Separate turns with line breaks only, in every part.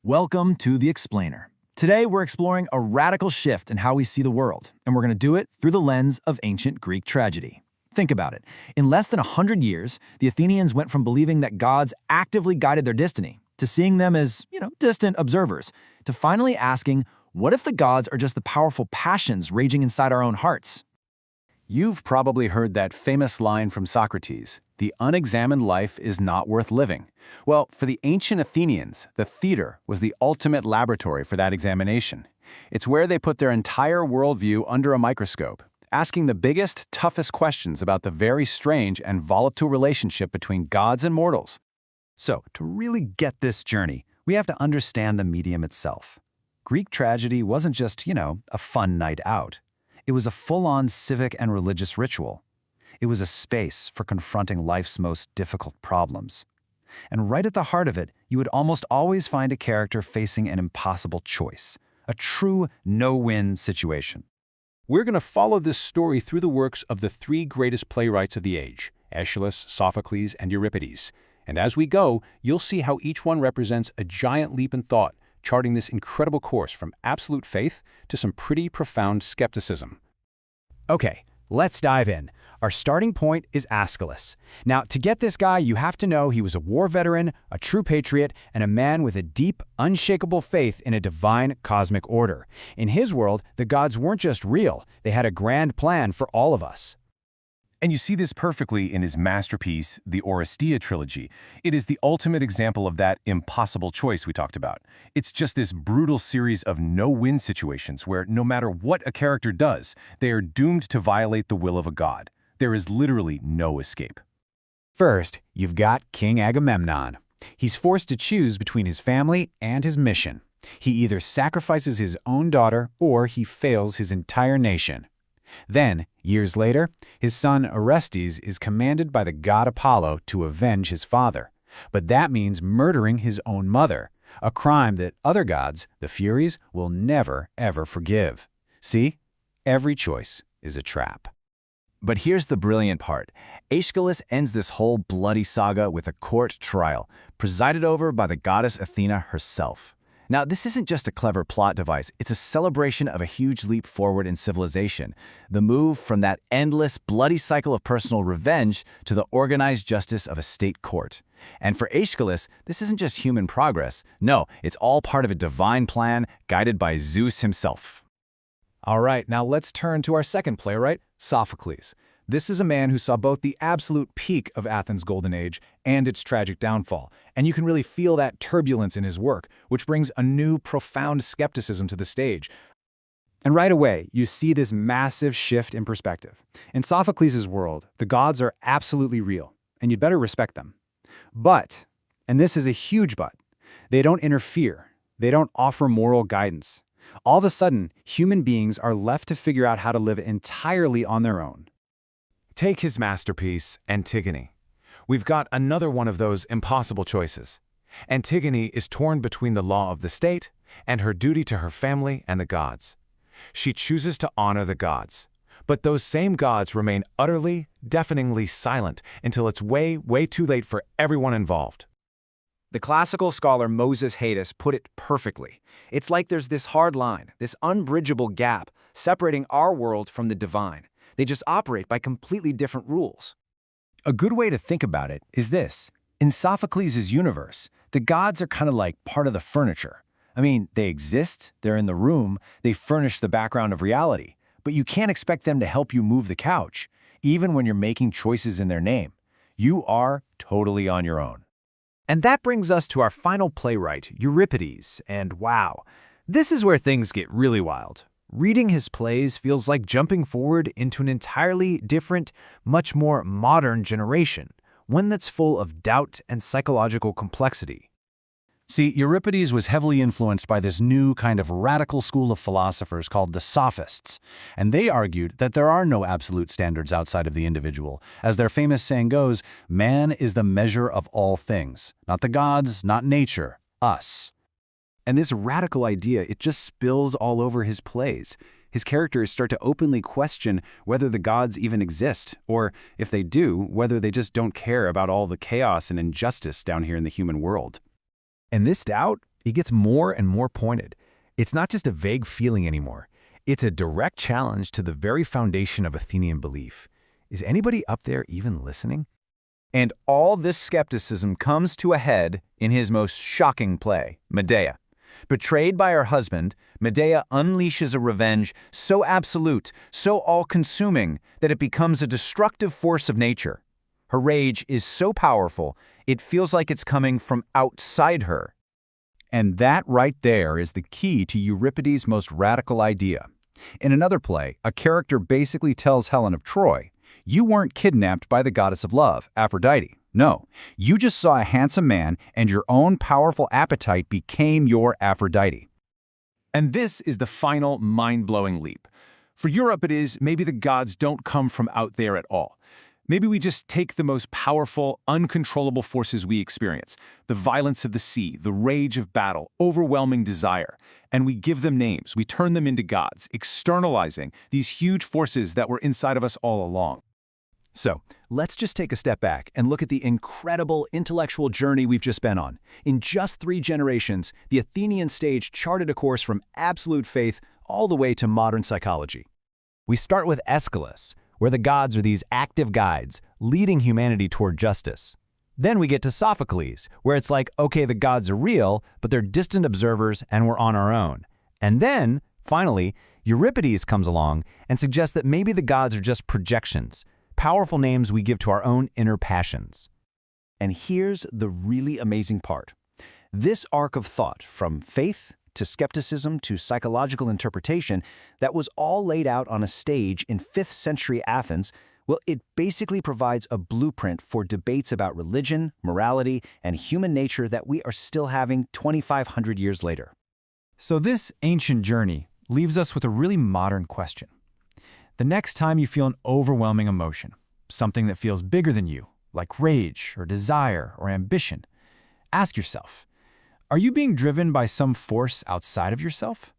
Welcome to The Explainer. Today we're exploring a radical shift in how we see the world, and we're going to do it through the lens of ancient Greek tragedy. Think about it. In less than 100 years, the Athenians went from believing that gods actively guided their destiny to seeing them as, distant observers, to finally asking, what if the gods are just the powerful passions raging inside our own hearts?
You've probably heard that famous line from Socrates, "The unexamined life is not worth living." Well, for the ancient Athenians, the theater was the ultimate laboratory for that examination. It's where they put their entire worldview under a microscope, asking the biggest, toughest questions about the very strange and volatile relationship between gods and mortals.
So, to really get this journey, we have to understand the medium itself. Greek tragedy wasn't just, a fun night out. It was a full-on civic and religious ritual. It was a space for confronting life's most difficult problems. And right at the heart of it, you would almost always find a character facing an impossible choice, a true no-win situation.
We're going to follow this story through the works of the three greatest playwrights of the age, Aeschylus, Sophocles, and Euripides. And as we go, you'll see how each one represents a giant leap in thought, charting this incredible course from absolute faith to some pretty profound skepticism.
Okay, let's dive in. Our starting point is Aeschylus. Now, to get this guy, you have to know he was a war veteran, a true patriot, and a man with a deep, unshakable faith in a divine cosmic order. In his world, the gods weren't just real, they had a grand plan for all of us.
And you see this perfectly in his masterpiece, the Oresteia trilogy. It is the ultimate example of that impossible choice we talked about. It's just this brutal series of no-win situations where no matter what a character does, they are doomed to violate the will of a god. There is literally no escape.
First, you've got King Agamemnon. He's forced to choose between his family and his mission. He either sacrifices his own daughter or he fails his entire nation. Then, years later, his son Orestes is commanded by the god Apollo to avenge his father. But that means murdering his own mother, a crime that other gods, the Furies, will never, ever forgive. See? Every choice is a trap.
But here's the brilliant part. Aeschylus ends this whole bloody saga with a court trial, presided over by the goddess Athena herself. Now, this isn't just a clever plot device, it's a celebration of a huge leap forward in civilization, the move from that endless, bloody cycle of personal revenge to the organized justice of a state court. And for Aeschylus, this isn't just human progress. No, it's all part of a divine plan guided by Zeus himself.
All right, now let's turn to our second playwright, Sophocles. This is a man who saw both the absolute peak of Athens' golden age and its tragic downfall, and you can really feel that turbulence in his work, which brings a new, profound skepticism to the stage. And right away, you see this massive shift in perspective. In Sophocles' world, the gods are absolutely real, and you'd better respect them. But, and this is a huge but, they don't interfere. They don't offer moral guidance. All of a sudden, human beings are left to figure out how to live entirely on their own.
Take his masterpiece, Antigone. We've got another one of those impossible choices. Antigone is torn between the law of the state and her duty to her family and the gods. She chooses to honor the gods, but those same gods remain utterly, deafeningly silent until it's way, way too late for everyone involved.
The classical scholar Moses Haydes put it perfectly. It's like there's this hard line, this unbridgeable gap, separating our world from the divine. They just operate by completely different rules.
A good way to think about it is this. In Sophocles' universe, the gods are kind of like part of the furniture. I mean, they exist, they're in the room, they furnish the background of reality, but you can't expect them to help you move the couch, even when you're making choices in their name. You are totally on your own.
And that brings us to our final playwright, Euripides, and wow, this is where things get really wild. Reading his plays feels like jumping forward into an entirely different, much more modern generation, one that's full of doubt and psychological complexity.
See, Euripides was heavily influenced by this new kind of radical school of philosophers called the Sophists, and they argued that there are no absolute standards outside of the individual. As their famous saying goes, man is the measure of all things, not the gods, not nature, us. And this radical idea, it just spills all over his plays. His characters start to openly question whether the gods even exist, or if they do, whether they just don't care about all the chaos and injustice down here in the human world.
And this doubt, It gets more and more pointed. It's not just a vague feeling anymore. It's a direct challenge to the very foundation of Athenian belief. Is anybody up there even listening? And all this skepticism comes to a head in his most shocking play, Medea. Betrayed by her husband, Medea unleashes a revenge so absolute, so all-consuming, that it becomes a destructive force of nature. Her rage is so powerful, it feels like it's coming from outside her. And that right there is the key to Euripides' most radical idea. In another play, a character basically tells Helen of Troy, "You weren't kidnapped by the goddess of love, Aphrodite. No, you just saw a handsome man and your own powerful appetite became your Aphrodite."
And this is the final mind-blowing leap. For Euripides, maybe the gods don't come from out there at all. Maybe we just take the most powerful, uncontrollable forces we experience, the violence of the sea, the rage of battle, overwhelming desire, and we give them names, we turn them into gods, externalizing these huge forces that were inside of us all along.
So, let's just take a step back and look at the incredible intellectual journey we've just been on. In just 3 generations, the Athenian stage charted a course from absolute faith all the way to modern psychology. We start with Aeschylus, where the gods are these active guides, leading humanity toward justice. Then we get to Sophocles, where it's like, okay, the gods are real, but they're distant observers and we're on our own. And then, finally, Euripides comes along and suggests that maybe the gods are just projections, powerful names we give to our own inner passions. And here's the really amazing part. This arc of thought, from faith to skepticism to psychological interpretation, that was all laid out on a stage in 5th century Athens, well, it basically provides a blueprint for debates about religion, morality, and human nature that we are still having 2,500 years later.
So this ancient journey leaves us with a really modern question. The next time you feel an overwhelming emotion, something that feels bigger than you, like rage or desire or ambition, ask yourself, are you being driven by some force outside of yourself?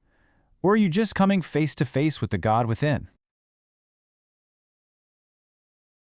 Or are you just coming face to face with the God within?